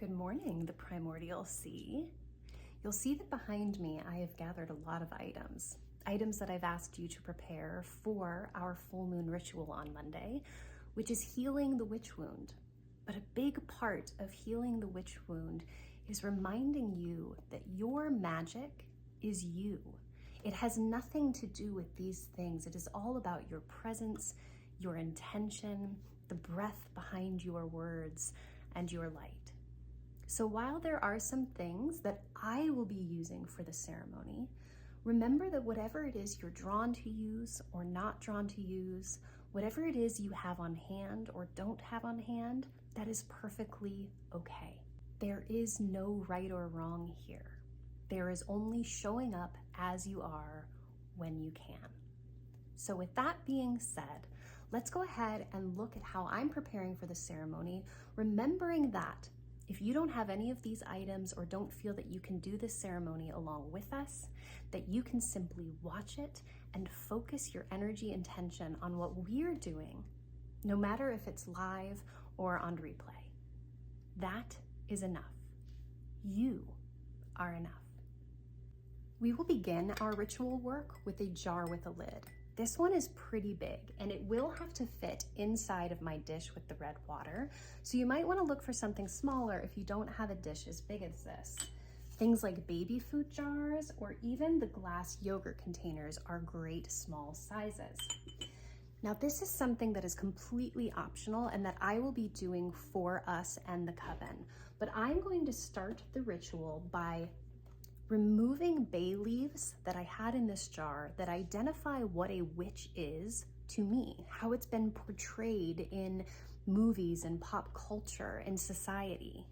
Good morning, the Primordial Sea. You'll see that behind me I have gathered a lot of items that I've asked you to prepare for our full moon ritual on Monday, which is healing the witch wound. But a big part of healing the witch wound is reminding you that your magic is you. It has nothing to do with these things. It is all about your presence, your intention, the breath behind your words, and your light. So while there are some things that I will be using for the ceremony, remember that whatever it is you're drawn to use or not drawn to use, whatever it is you have on hand or don't have on hand, that is perfectly okay. There is no right or wrong here. There is only showing up as you are when you can. So with that being said, let's go ahead and look at how I'm preparing for the ceremony, remembering that if you don't have any of these items or don't feel that you can do this ceremony along with us, that you can simply watch it and focus your energy and attention on what we're doing, no matter if it's live or on replay. That is enough. You are enough. We will begin our ritual work with a jar with a lid. This one is pretty big and it will have to fit inside of my dish with the red water. So you might want to look for something smaller if you don't have a dish as big as this. Things like baby food jars or even the glass yogurt containers are great small sizes. Now this is something that is completely optional and that I will be doing for us and the coven. But I'm going to start the ritual by removing bay leaves that I had in this jar that identify what a witch is to me, how it's been portrayed in movies and pop culture and society.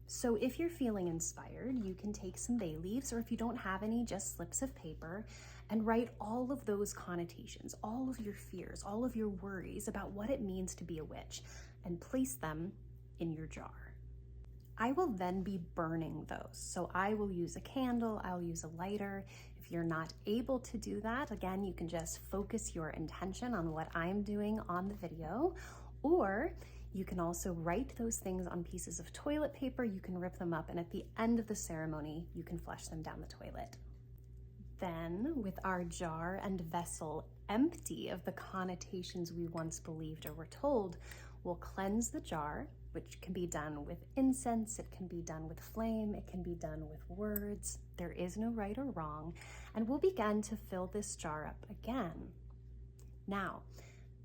So if you're feeling inspired, you can take some bay leaves, or if you don't have any, just slips of paper, and write all of those connotations, all of your fears, all of your worries about what it means to be a witch, and place them in your jar. I will then be burning those. So I will use a candle, I'll use a lighter. If you're not able to do that, again, you can just focus your intention on what I'm doing on the video, or you can also write those things on pieces of toilet paper. You can rip them up, and at the end of the ceremony, you can flush them down the toilet. Then, with our jar and vessel empty of the connotations we once believed or were told, we'll cleanse the jar, which can be done with incense, it can be done with flame, it can be done with words. There is no right or wrong, and we'll begin to fill this jar up again. Now,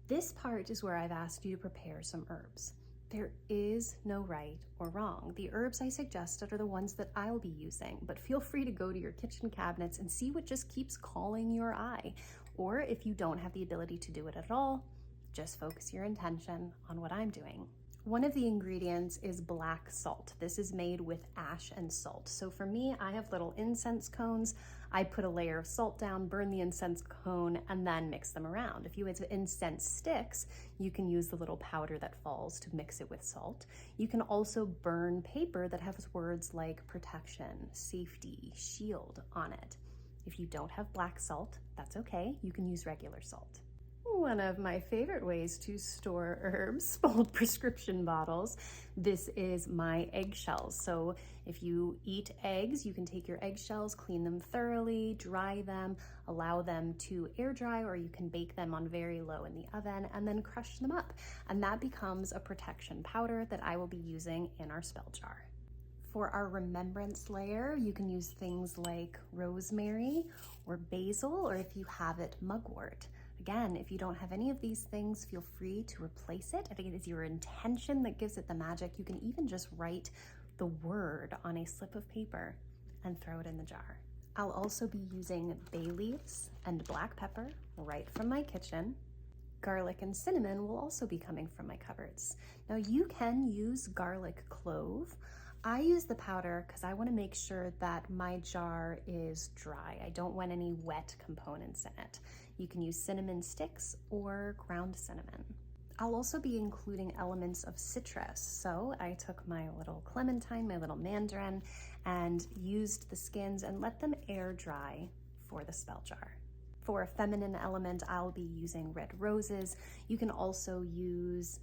this part is where I've asked you to prepare some herbs. There is no right or wrong. The herbs I suggested are the ones that I'll be using, but feel free to go to your kitchen cabinets and see what just keeps calling your eye. Or if you don't have the ability to do it at all, just focus your intention on what I'm doing. One of the ingredients is black salt. This is made with ash and salt. So for me, I have little incense cones. I put a layer of salt down, burn the incense cone, and then mix them around. If you have incense sticks, you can use the little powder that falls to mix it with salt. You can also burn paper that has words like protection, safety, shield on it. If you don't have black salt, that's okay. You can use regular salt. One of my favorite ways to store herbs, old prescription bottles. This is my eggshells. So if you eat eggs, you can take your eggshells, clean them thoroughly, dry them, allow them to air dry, or you can bake them on very low in the oven and then crush them up. And that becomes a protection powder that I will be using in our spell jar. For our remembrance layer, you can use things like rosemary or basil, or if you have it, mugwort. Again, if you don't have any of these things, feel free to replace it. I think it is your intention that gives it the magic. You can even just write the word on a slip of paper and throw it in the jar. I'll also be using bay leaves and black pepper right from my kitchen. Garlic and cinnamon will also be coming from my cupboards. Now you can use garlic clove. I use the powder because I want to make sure that my jar is dry. I don't want any wet components in it. You can use cinnamon sticks or ground cinnamon. I'll also be including elements of citrus. So I took my little clementine, my little mandarin, and used the skins and let them air dry for the spell jar. For a feminine element, I'll be using red roses. You can also use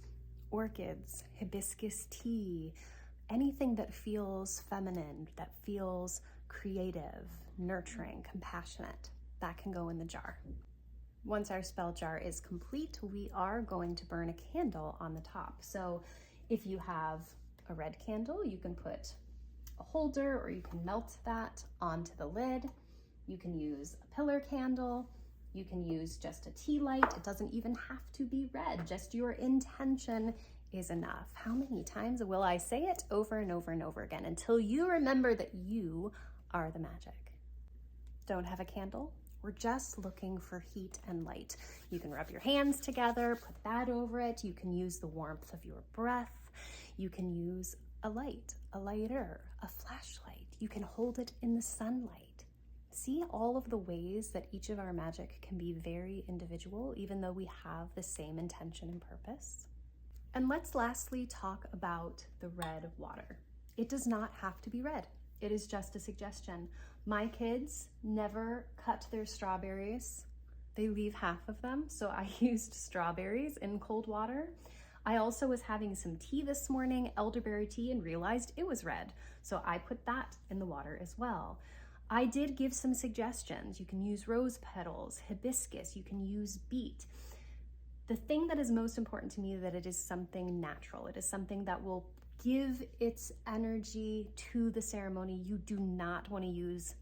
orchids, hibiscus tea, anything that feels feminine, that feels creative, nurturing, compassionate, that can go in the jar. Once our spell jar is complete, we are going to burn a candle on the top. So if you have a red candle, you can put a holder or you can melt that onto the lid. You can use a pillar candle. You can use just a tea light. It doesn't even have to be red. Just your intention is enough. How many times will I say it over and over and over again until you remember that you are the magic? Don't have a candle? We're just looking for heat and light. You can rub your hands together, put that over it. You can use the warmth of your breath. You can use a light, a lighter, a flashlight. You can hold it in the sunlight. See all of the ways that each of our magic can be very individual, even though we have the same intention and purpose. And let's lastly talk about the red water. It does not have to be red. It is just a suggestion. My kids never cut their strawberries. They leave half of them, so I used strawberries in cold water. I also was having some tea this morning, elderberry tea, and realized it was red, so I put that in the water as well. I did give some suggestions. You can use rose petals, hibiscus, you can use beet. The thing that is most important to me is that it is something natural. It is something that will give its energy to the ceremony. You do not want to use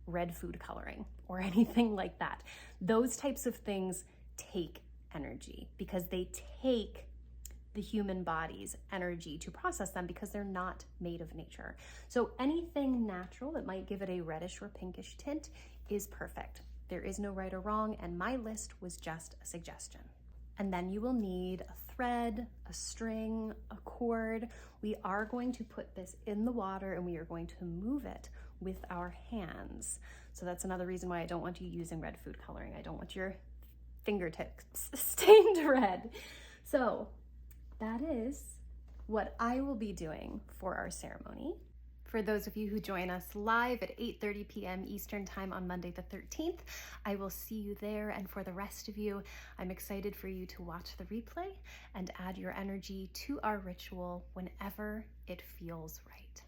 red food coloring or anything like that. Those types of things take energy because they take the human body's energy to process them because they're not made of nature. So anything natural that might give it a reddish or pinkish tint is perfect. There is no right or wrong, and my list was just a suggestion. And then you will need a thread, a string, a cord. We are going to put this in the water and we are going to move it with our hands. So that's another reason why I don't want you using red food coloring. I don't want your fingertips stained red. So that is what I will be doing for our ceremony. For those of you who join us live at 8:30 p.m. Eastern Time on Monday the 13th, I will see you there. And for the rest of you, I'm excited for you to watch the replay and add your energy to our ritual whenever it feels right.